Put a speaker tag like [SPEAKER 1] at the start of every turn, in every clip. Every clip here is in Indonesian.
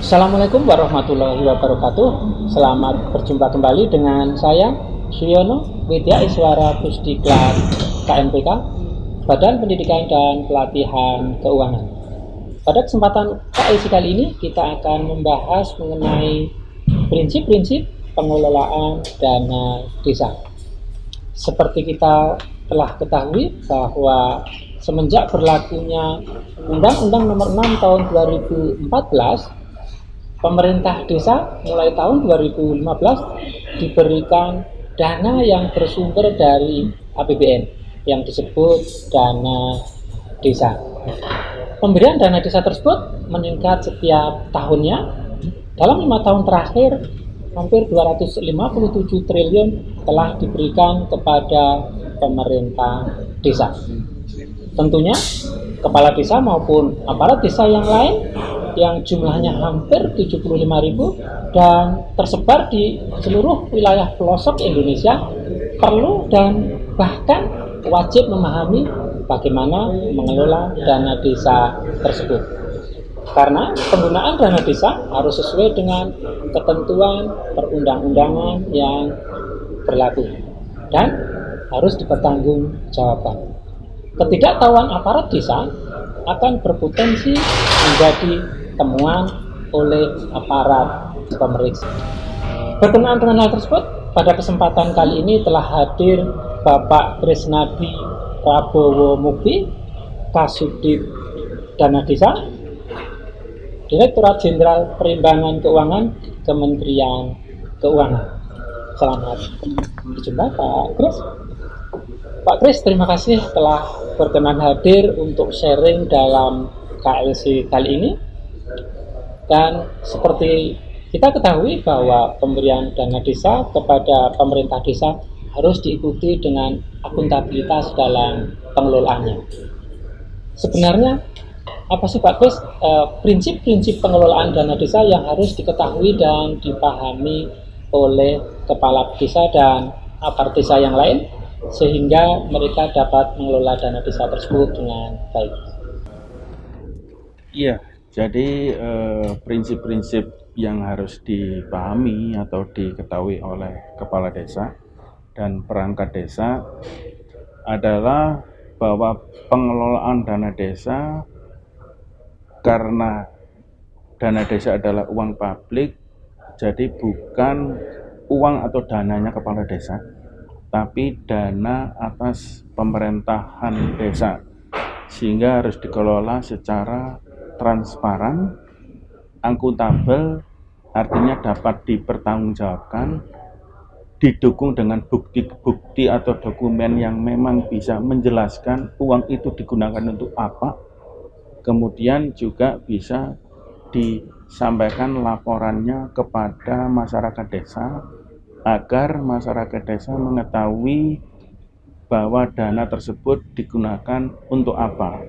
[SPEAKER 1] Assalamualaikum warahmatullahi wabarakatuh. Selamat berjumpa kembali dengan saya Suyono Widya Iswara Pusdiklat KMPK, Badan Pendidikan dan Pelatihan Keuangan. Pada kesempatan KLC kali ini kita akan membahas mengenai prinsip-prinsip pengelolaan dana desa. Seperti kita telah ketahui bahwa semenjak berlakunya Undang-Undang Nomor 6 Tahun 2014, pemerintah desa mulai tahun 2015 diberikan dana yang bersumber dari APBN yang disebut dana desa. Pemberian dana desa tersebut meningkat setiap tahunnya. Dalam 5 tahun terakhir, hampir 257 triliun telah diberikan kepada pemerintah desa. Tentunya kepala desa maupun aparat desa yang lain yang jumlahnya hampir 75.000 dan tersebar di seluruh wilayah pelosok Indonesia perlu dan bahkan wajib memahami bagaimana mengelola dana desa tersebut. Karena penggunaan dana desa harus sesuai dengan ketentuan perundang-undangan yang berlaku dan harus dipertanggungjawabkan. Ketidaktahuan aparat desa akan berpotensi menjadi temuan oleh aparat pemeriksa. Berkenaan dengan hal tersebut, pada kesempatan kali ini telah hadir Bapak Krisnadi Prabowo Mukti, Kasubdit Dana Desa, Direktorat Jenderal Perimbangan Keuangan, Kementerian Keuangan. Selamat berjumpa Pak Kris. Pak Kris, terima kasih telah berkenan hadir untuk sharing dalam KLC kali ini. Dan seperti kita ketahui bahwa pemberian dana desa kepada pemerintah desa harus diikuti dengan akuntabilitas dalam pengelolaannya. Sebenarnya apa sih Pak Kris prinsip-prinsip pengelolaan dana desa yang harus diketahui dan dipahami oleh kepala desa dan aparat desa yang lain sehingga mereka dapat mengelola dana desa tersebut dengan baik?
[SPEAKER 2] Iya, jadi prinsip-prinsip yang harus dipahami atau diketahui oleh kepala desa dan perangkat desa adalah bahwa pengelolaan dana desa, karena dana desa adalah uang publik, jadi bukan uang atau dananya kepala desa, tapi dana atas pemerintahan desa, sehingga harus dikelola secara transparan, akuntabel, artinya dapat dipertanggungjawabkan, didukung dengan bukti-bukti atau dokumen yang memang bisa menjelaskan uang itu digunakan untuk apa, kemudian juga bisa disampaikan laporannya kepada masyarakat desa agar masyarakat desa mengetahui bahwa dana tersebut digunakan untuk apa.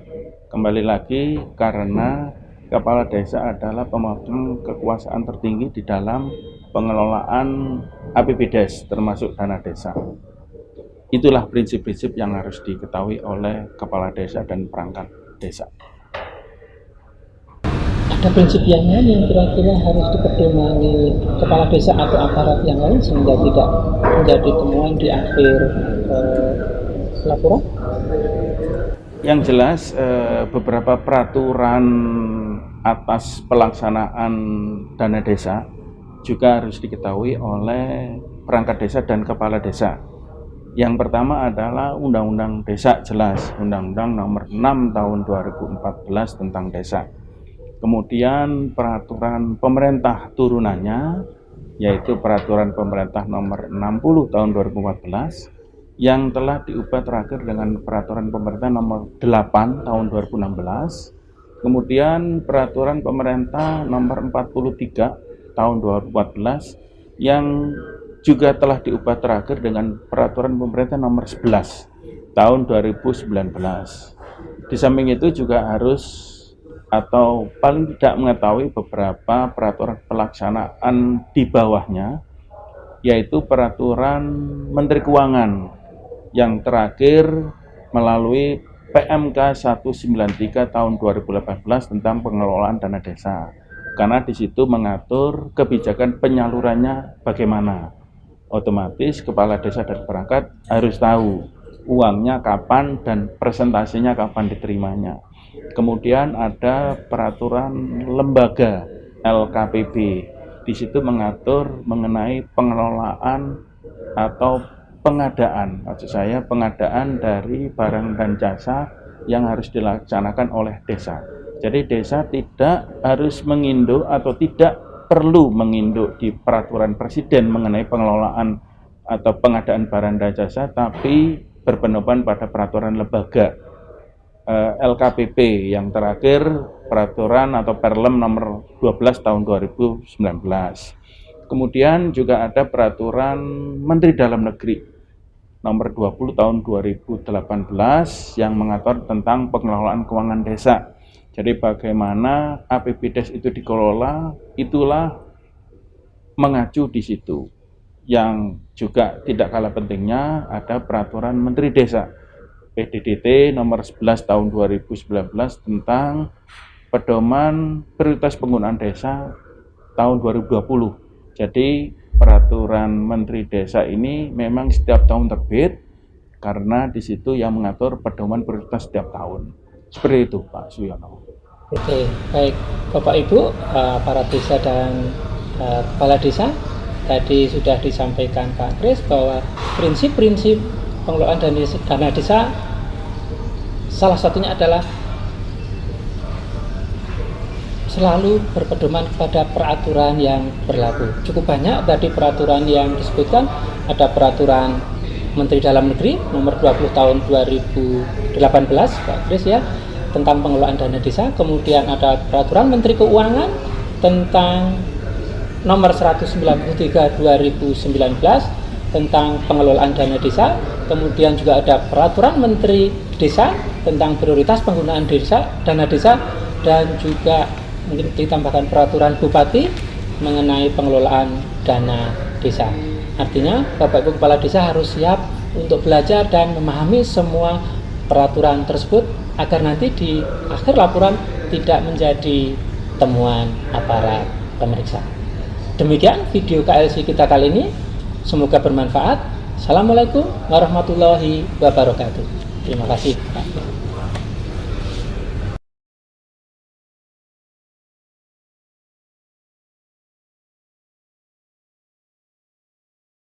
[SPEAKER 2] Kembali lagi, karena kepala desa adalah pemegang kekuasaan tertinggi di dalam pengelolaan APBDes termasuk dana desa. Itulah prinsip-prinsip yang harus diketahui oleh kepala desa dan perangkat desa.
[SPEAKER 1] Ada prinsip yang lain yang kira-kira harus dipedomani kepala desa atau aparat yang lain sehingga tidak menjadi temuan di akhir laporan?
[SPEAKER 2] Yang jelas beberapa peraturan atas pelaksanaan dana desa juga harus diketahui oleh perangkat desa dan kepala desa. Yang pertama adalah Undang-Undang Desa, jelas Undang-Undang Nomor 6 Tahun 2014 tentang desa. Kemudian peraturan pemerintah turunannya, yaitu Peraturan Pemerintah Nomor 60 Tahun 2014 yang telah diubah terakhir dengan Peraturan Pemerintah Nomor 8 Tahun 2016. Kemudian Peraturan Pemerintah Nomor 43 Tahun 2014 yang juga telah diubah terakhir dengan Peraturan Pemerintah Nomor 11 Tahun 2019. Di samping itu juga harus atau paling tidak mengetahui beberapa peraturan pelaksanaan di bawahnya, yaitu Peraturan Menteri Keuangan yang terakhir melalui PMK 193 tahun 2018 tentang pengelolaan dana desa. karena di situ mengatur kebijakan penyalurannya bagaimana. Otomatis kepala desa dan perangkat harus tahu uangnya kapan dan presentasinya kapan diterimanya. Kemudian ada peraturan lembaga LKPB. Di situ mengatur mengenai pengelolaan atau pengadaan, maksud saya pengadaan dari barang dan jasa yang harus dilaksanakan oleh desa. Jadi desa tidak harus menginduk atau tidak perlu menginduk di peraturan presiden mengenai pengelolaan atau pengadaan barang dan jasa, tapi berpedoman pada peraturan lembaga LKPP yang terakhir peraturan atau Perlem nomor 12 tahun 2019. Kemudian juga ada peraturan Menteri Dalam Negeri nomor 20 tahun 2018 yang mengatur tentang pengelolaan keuangan desa. Jadi bagaimana APBDes itu dikelola, itulah mengacu di situ. Yang juga tidak kalah pentingnya ada peraturan Menteri Desa PDDT nomor 11 tahun 2019 tentang pedoman prioritas penggunaan desa tahun 2020. Jadi peraturan Menteri Desa ini memang setiap tahun terbit karena di situ yang mengatur pedoman prioritas setiap tahun. Seperti itu Pak Suyono.
[SPEAKER 1] Oke, baik Bapak Ibu, para desa dan kepala desa, tadi sudah disampaikan Pak Kris bahwa prinsip-prinsip pengelolaan dana desa salah satunya adalah selalu berpedoman kepada peraturan yang berlaku. Cukup banyak tadi peraturan yang disebutkan, ada peraturan Menteri Dalam Negeri nomor 20 tahun 2018 Pak Kris ya, tentang pengelolaan dana desa. Kemudian ada peraturan Menteri Keuangan tentang nomor 193 2019 tentang pengelolaan dana desa. Kemudian juga ada peraturan Menteri Desa tentang prioritas penggunaan dana desa, dan juga mungkin ditambahkan peraturan Bupati mengenai pengelolaan dana desa. Artinya Bapak Ibu Kepala Desa harus siap untuk belajar dan memahami semua peraturan tersebut agar nanti di akhir laporan tidak menjadi temuan aparat pemeriksa. Demikian video KLC kita kali ini, semoga bermanfaat. Assalamualaikum warahmatullahi wabarakatuh. Terima kasih Pak.